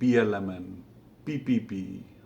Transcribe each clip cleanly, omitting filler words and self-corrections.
PLMN, PPP,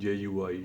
JUI,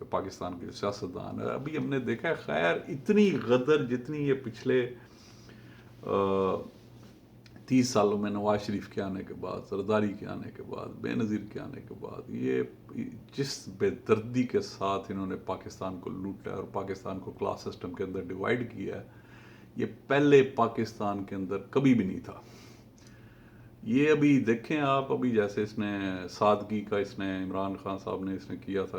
جو پاکستان کے سیاستدان ہے. ابھی ہم نے دیکھا ہے خیر اتنی غدر جتنی یہ پچھلے 30 سالوں میں نواز شریف کے آنے کے بعد، زرداری کے آنے کے بعد، بے نظیر کے آنے کے بعد، یہ جس بے دردی کے ساتھ انہوں نے پاکستان کو لوٹا اور پاکستان کو کلاس سسٹم کے اندر ڈیوائیڈ کیا ہے، یہ پہلے پاکستان کے اندر کبھی بھی نہیں تھا. یہ ابھی دیکھیں آپ، ابھی جیسے اس نے سادگی کا اس نے عمران خان صاحب نے اس نے کیا تھا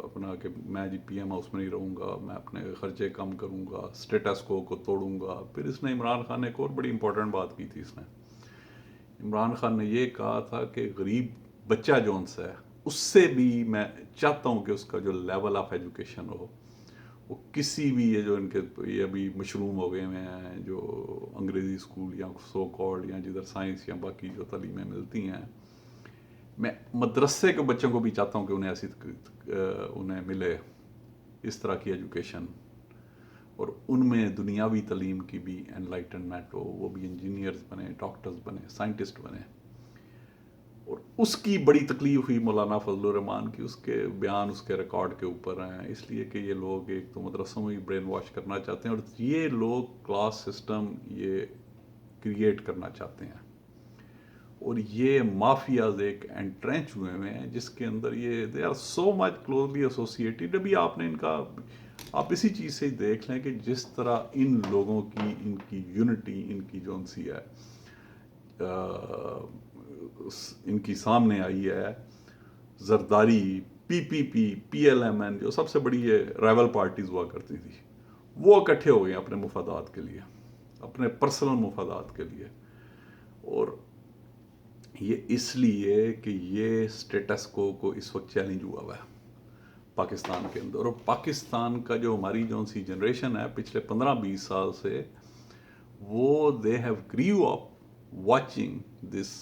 اپنا کہ میں جی پی ایم ہاؤس میں نہیں رہوں گا، میں اپنے خرچے کم کروں گا، اسٹیٹس کو توڑوں گا. پھر اس نے عمران خان نے ایک اور بڑی امپورٹنٹ بات کی تھی. اس نے عمران خان نے یہ کہا تھا کہ غریب بچہ جون سا ہے اس سے بھی میں چاہتا ہوں کہ اس کا جو لیول آف ایجوکیشن ہو وہ کسی بھی یہ جو ان کے یہ ابھی مشروم ہو گئے ہیں جو انگریزی اسکول یا سو کالڈ یا جدھر سائنس یا باقی جو تعلیمیں ملتی ہیں، میں مدرسے کے بچوں کو بھی چاہتا ہوں کہ انہیں ایسی انہیں ملے اس طرح کی ایجوکیشن، اور ان میں دنیاوی تعلیم کی بھی انلائٹنمنٹ ہو، وہ بھی انجینئرز بنے، ڈاکٹرز بنے، سائنٹسٹ بنے. اور اس کی بڑی تکلیف ہوئی مولانا فضل الرحمان کی، اس کے بیان اس کے ریکارڈ کے اوپر ہیں، اس لیے کہ یہ لوگ ایک تو مدرسوں میں برین واش کرنا چاہتے ہیں، اور یہ لوگ کلاس سسٹم یہ کریٹ کرنا چاہتے ہیں، اور یہ مافیاز ایک انٹرینچ ہوئے ہیں جس کے اندر یہ they are so much closely associated. ابھی آپ نے ان کا آپ اسی چیز سے ہی دیکھ لیں کہ جس طرح ان لوگوں کی ان کی یونٹی ان کی جون سی ہے ان کی سامنے آئی ہے. زرداری، پی پی پی، پی ایل ایم این جو سب سے بڑی یہ رائیول پارٹیز ہوا کرتی تھی، وہ اکٹھے ہو گئے اپنے مفادات کے لیے، اپنے پرسنل مفادات کے لیے. اور یہ اس لیے کہ یہ اسٹیٹس کو اس وقت چیلنج ہوا ہوا ہے پاکستان کے اندر. اور پاکستان کا جو ہماری جون سی جنریشن ہے پچھلے 15-20 سال سے، وہ they have grew up watching this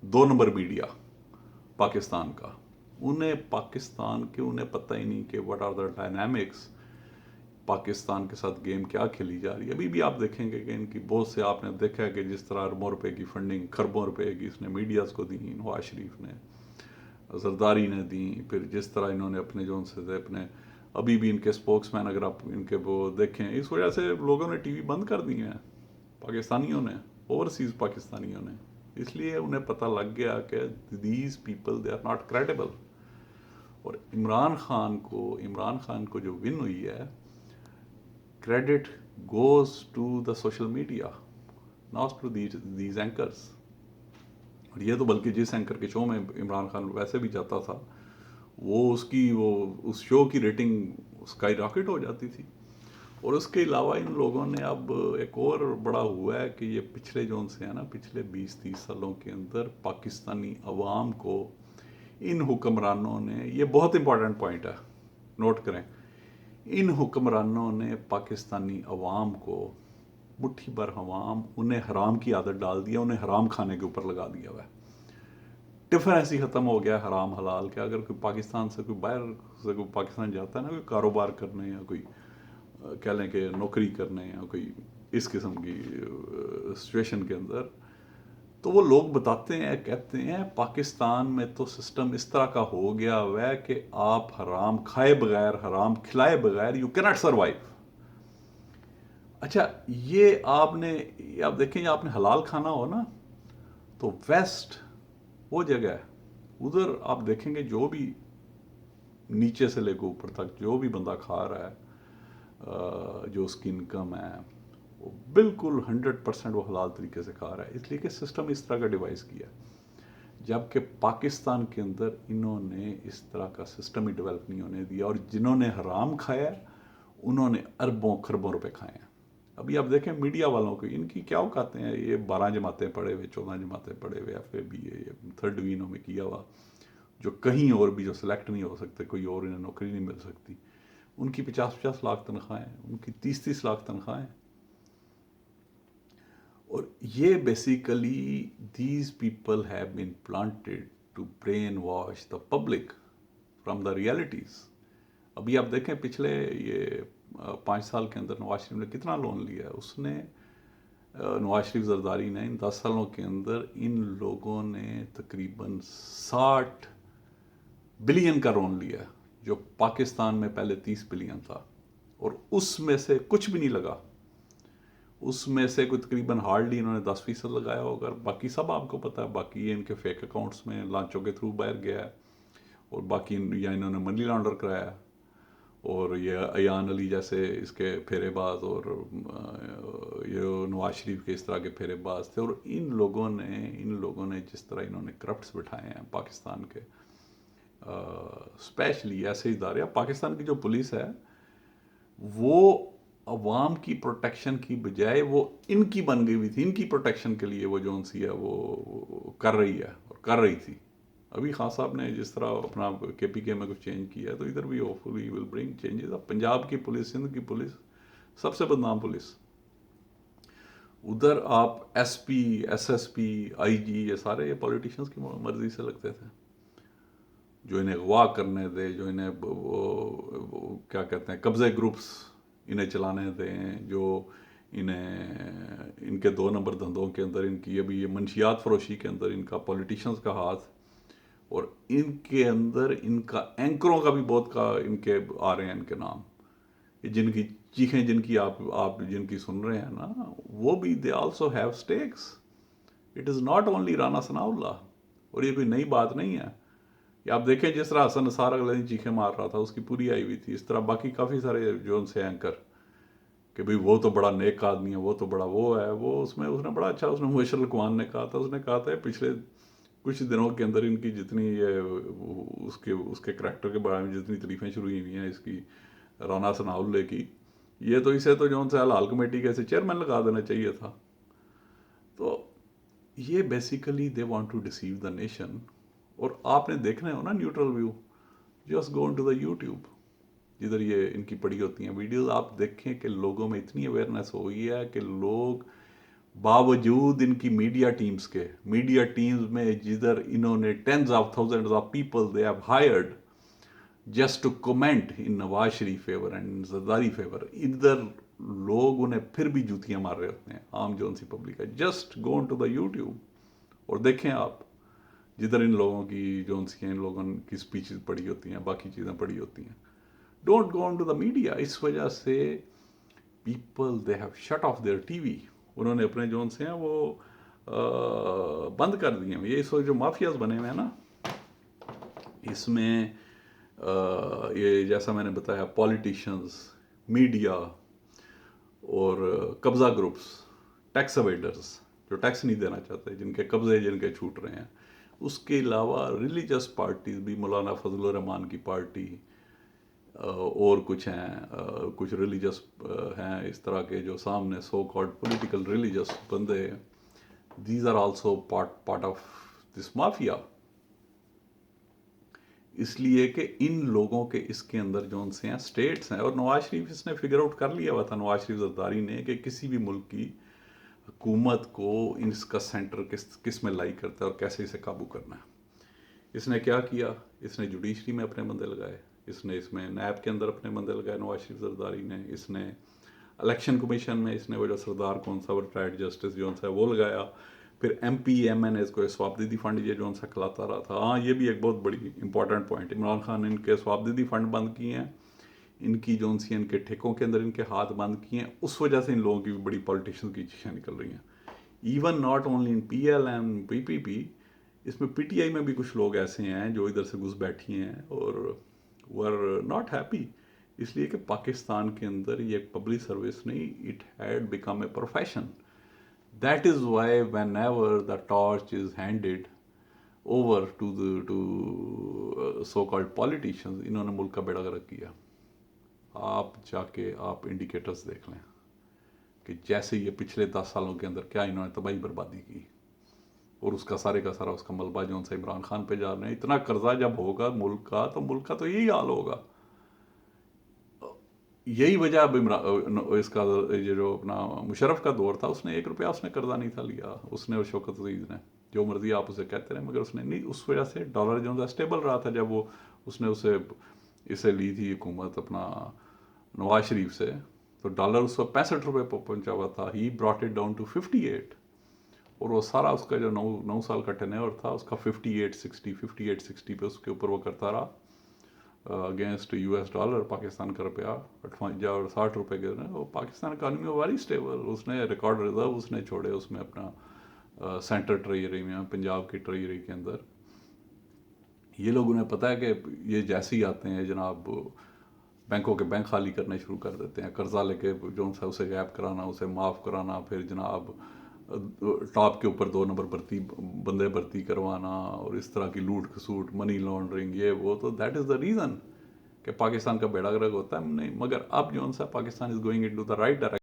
2 number media Pakistan کا. انہیں پاکستان کے انہیں پتہ ہی نہیں کہ what are the dynamics, Pakistan کے ساتھ گیم کیا کھیلی جا رہی ہے. ابھی بھی آپ دیکھیں گے کہ ان کی بہت سے آپ نے دیکھا ہے کہ جس طرح اربوں روپے کی فنڈنگ، خربوں روپے کی اس نے میڈیاز کو دی، نواز شریف نے، زرداری نے دی. پھر جس طرح انہوں نے اپنے جون سے اپنے ابھی بھی ان کے اسپوکس مین اگر آپ ان کے وہ دیکھیں، اس وجہ سے لوگوں نے ٹی وی بند کر دی ہیں پاکستانیوں نے، اوورسیز پاکستانیوں نے، اس لیے انہیں پتہ لگ گیا کہ these people they are not credible. اور عمران خان کو جو ون ہوئی ہے، credit goes to the social media not to these anchors. اور یہ تو بلکہ جس اینکر کے شو میں عمران خان ویسے بھی جاتا تھا، وہ اس شو کی ریٹنگ اسکائی راکٹ ہو جاتی تھی. اور اس کے علاوہ ان لوگوں نے اب ایک اور بڑا ہوا ہے کہ یہ پچھلے جون سے ہیں نا، پچھلے 20-30 سالوں کے اندر پاکستانی عوام کو ان حکمرانوں نے، یہ بہت امپورٹنٹ پوائنٹ ہے نوٹ کریں، ان حکمرانوں نے پاکستانی عوام کو مٹھی بھر عوام انہیں حرام کی عادت ڈال دیا، انہیں حرام کھانے کے اوپر لگا دیا ہوا ہے. ڈفرینس ہی ختم ہو گیا حرام حلال کے. اگر کوئی پاکستان سے کوئی باہر سے کوئی پاکستان جاتا ہے نا، کوئی کاروبار کرنے یا کوئی کہہ لیں کہ نوکری کرنے یا کوئی اس قسم کی سچویشن کے اندر، تو وہ لوگ بتاتے ہیں، کہتے ہیں پاکستان میں تو سسٹم اس طرح کا ہو گیا ہے کہ آپ حرام کھائے بغیر، حرام کھلائے بغیر یو کی ناٹ سروائیو. اچھا آپ دیکھیں آپ نے حلال کھانا ہو نا، تو ویسٹ وہ جگہ ہے، ادھر آپ دیکھیں گے جو بھی نیچے سے لے کے اوپر تک جو بھی بندہ کھا رہا ہے، جو اس کی انکم ہے، وہ بالکل 100% وہ حلال طریقے سے کھا رہا ہے، اس لیے کہ سسٹم اس طرح کا ڈیوائس کیا. جبکہ پاکستان کے اندر انہوں نے اس طرح کا سسٹم ہی ڈیولپ نہیں ہونے دیا، اور جنہوں نے حرام کھایا انہوں نے اربوں خربوں روپے کھائے ہیں. ابھی آپ دیکھیں میڈیا والوں کو ان کی کیا اوقاتیں ہیں، یہ 12 جماعتیں پڑھے ہوئے، 14 جماعتیں پڑھے ہوئے، F A be a 3rd ڈویژنوں میں کیا ہوا، جو کہیں اور بھی جو سلیکٹ نہیں ہو سکتے، کوئی اور انہیں نوکری نہیں مل سکتی، ان کی 50-50 لاکھ تنخواہیں، ان کی 30-30 لاکھ تنخواہیں. اور یہ basically these people have been planted to brain wash the public from the realities. ابھی آپ دیکھیں پچھلے یہ 5 سال کے اندر نواز شریف نے کتنا لون لیا ہے. اس نے نواز شریف زرداری نے ان 10 سالوں کے اندر ان لوگوں نے تقریباً 60 بلین کا لون لیا ہے، جو پاکستان میں پہلے 30 بلین تھا، اور اس میں سے کچھ بھی نہیں لگا. اس میں سے کوئی تقریباً ہارڈلی انہوں نے 10% لگایا ہوگا. باقی سب آپ کو پتا ہے، باقی یہ ان کے فیک اکاؤنٹس میں لانچوں کے تھرو باہر گیا ہے، اور باقی یا انہوں نے منی لانڈر کرایا. اور یہ ایان علی جیسے اس کے پھیرے باز، اور یہ نواز شریف کے اس طرح کے پھیرے باز تھے. اور ان لوگوں نے جس طرح انہوں نے کرپٹس بٹھائے ہیں پاکستان کے، اسپیشلی ایسے ادارے. پاکستان کی جو پولیس ہے وہ عوام کی پروٹیکشن کی بجائے وہ ان کی بن گئی ہوئی تھی. ان کی پروٹیکشن کے لیے وہ جون سی ہے وہ کر رہی ہے اور کر رہی تھی. ابھی خان صاحب نے جس طرح اپنا کے پی کے میں کچھ چینج کیا ہے، تو ادھر بھی ہوپ فلی ول برنگ چینجز. اب پنجاب کی پولیس، سندھ کی پولیس سب سے بدنام پولیس. ادھر آپ S P, S S P, I G, یہ سارے یہ پولیٹیشنز کی مرضی سے لگتے تھے، جو انہیں اغوا کرنے دے، جو انہیں وہ کیا کہتے ہیں قبضے گروپس انہیں چلانے دیں، جو ان کے 2 نمبر دھندوں کے اندر ان کی ابھی یہ منشیات فروشی کے اندر ان کا پولیٹیشنز کا ہاتھ، اور ان کے اندر ان کا اینکروں کا بھی بہت کا ان کے آ رہے ہیں ان کے نام. جن کی چیخیں جن کی آپ جن کی سن رہے ہیں نا، وہ بھی they also have stakes. It is not only Rana Sanaullah اللہ. اور یہ کوئی نئی بات نہیں ہے. یہ آپ دیکھیں جس طرح حسن نثار اگلے دن چیخیں مار رہا تھا، اس کی پوری آئی ہوئی تھی. اس طرح باقی کافی سارے جو ان سے اینکر کہ بھئی وہ تو بڑا نیک آدمی ہے، وہ تو بڑا وہ ہے، وہ اس نے بڑا اچھا، اس نے مبشر القوان نے کہا تھا، اس نے کہا تھا پچھلے کچھ دنوں کے اندر ان کی جتنی یہ اس کے کریکٹر کے بارے میں جتنی تعریفیں شروع ہوئی ہیں اس کی، رانا ثناء اللہ کی، یہ تو اسے تو جو ان سے حلال کمیٹی کے ایسے چیئرمین لگا دینا چاہیے تھا. تو یہ basically they want to deceive the nation. اور آپ نے دیکھنا ہو نا neutral view, just go into the YouTube جدھر یہ ان کی پڑی ہوتی ہیں ویڈیوز. آپ دیکھیں کہ لوگوں میں اتنی اویئرنیس ہو گئی ہے کہ لوگ باوجود ان کی میڈیا ٹیمز میں جدھر انہوں نے tens of thousands of people they have hired just to comment in Nawaz Sharif favour and Zardari favour, ادھر لوگ انہیں پھر بھی جوتیاں مار رہے ہوتے ہیں. عام جو ان سی پبلک ہے، just go into the YouTube اور دیکھیں آپ جدھر ان لوگوں کی جو ان لوگوں کی اسپیچز پڑی ہوتی ہیں، باقی چیزیں پڑی ہوتی ہیں. Don't go into the media. اس وجہ سے people they have shut off their T V. انہوں نے اپنے جو ہیں وہ بند کر دیے ہیں. یہ اس وقت جو مافیاز بنے ہوئے ہیں نا، اس میں یہ جیسا میں نے بتایا پولیٹیشنز، میڈیا اور قبضہ گروپس، ٹیکس اویڈرز جو ٹیکس نہیں دینا چاہتے، جن کے قبضے جن کے چھوٹ رہے ہیں. اس کے علاوہ ریلیجس پارٹیز بھی، مولانا فضل الرحمان کی پارٹی اور کچھ ہیں، کچھ ریلیجس ہیں اس طرح کے جو سامنے سو کالڈ پولیٹیکل ریلیجس بندے، these are also part of this mafia. اس لیے کہ ان لوگوں کے اس کے اندر جو ان سے ہیں اسٹیٹس ہیں. اور نواز شریف اس نے فگر آؤٹ کر لیا ہوا تھا، نواز شریف زرداری نے، کہ کسی بھی ملک کی حکومت کو اس کا سینٹر کس میں لائی کرتا ہے اور کیسے اسے قابو کرنا ہے. اس نے کیا کیا؟ اس نے جوڈیشری میں اپنے بندے لگائے، اس میں نیب کے اندر اپنے بندے لگائے نواز شریف زرداری نے، اس نے الیکشن کمیشن میں اس نے وہ جو سردار کون سا ریٹائرڈ جسٹس جو ہے وہ لگایا. پھر M P M N As کو سواب دیدی فنڈ یہ جو سا کھلاتا رہا تھا. ہاں یہ بھی ایک بہت بڑی امپورٹنٹ پوائنٹ. عمران خان نے ان کے سواب دیدی فنڈ بند کیے ہیں، ان کی جو ان کے ٹھیکوں کے اندر ان کے ہاتھ بند کیے ہیں. اس وجہ سے ان لوگوں کی بھی بڑی پولیٹیشن کی چیزیں نکل رہی ہیں. Even not only in P L M P P P, اس میں پی ٹی آئی میں بھی کچھ لوگ ایسے ہیں جو ادھر سے گھس بیٹھی ہیں اور ور ناٹ ہیپی. اس لیے کہ پاکستان کے اندر یہ ایک پبلک سروس نہیں، it had become a profession. That is why whenever the torch is handed over to so called politicians, انہوں نے ملک کا بیڑا غرق کیا. آپ جا کے آپ انڈیکیٹرز دیکھ لیں کہ جیسے یہ پچھلے 10 سالوں کے اندر کیا انہوں نے تباہی بربادی کی، اور اس کا سارے کا سارا اس کا ملبہ جو ان سے عمران خان پہ جا رہے ہیں. اتنا قرضہ جب ہوگا ملک کا تو یہی حال ہوگا. یہی وجہ اب اس کا یہ جو اپنا مشرف کا دور تھا، اس نے 1 روپیہ اس نے قرضہ نہیں تھا لیا، اس نے اور شوکت عزیز نے، جو مرضی آپ اسے کہتے رہے، مگر اس نے نہیں. اس وجہ سے ڈالر جو اسٹیبل رہا تھا. جب اس نے اسے لی تھی حکومت اپنا نواز شریف سے، تو ڈالر اس وقت 65 روپے پر پہنچا ہوا تھا. He brought it down to 58، اور وہ سارا اس کا جو 9 سال کا ٹینیور تھا اس کا 58-60 پہ اس کے اوپر وہ کرتا رہا. اگینسٹ US ڈالر پاکستان کا روپیہ 58 اور 60 روپے کے وہ پاکستان اکانومی ویری اسٹیبل. اس نے ریکارڈ ریزرو اس نے چھوڑے اس میں اپنا سینٹر ٹریجری میں پنجاب کی ٹریجری کے اندر. یہ لوگ انہیں پتہ ہے کہ یہ جیسے ہی آتے ہیں جناب بینکوں کے بینک خالی کرنے شروع کر دیتے ہیں, قرضہ لے کے جو سا اسے غائب کرانا, اسے معاف کرانا, پھر جناب ٹاپ کے اوپر 2 نمبر بندے بھرتی کروانا, اور اس طرح کی لوٹ کھسوٹ, منی لانڈرنگ, یہ وہ. تو دیٹ از دا ریزن کہ پاکستان کا بیڑا گرک ہوتا ہے. نہیں, مگر اب جو سا Pakistan is going in to the right direction.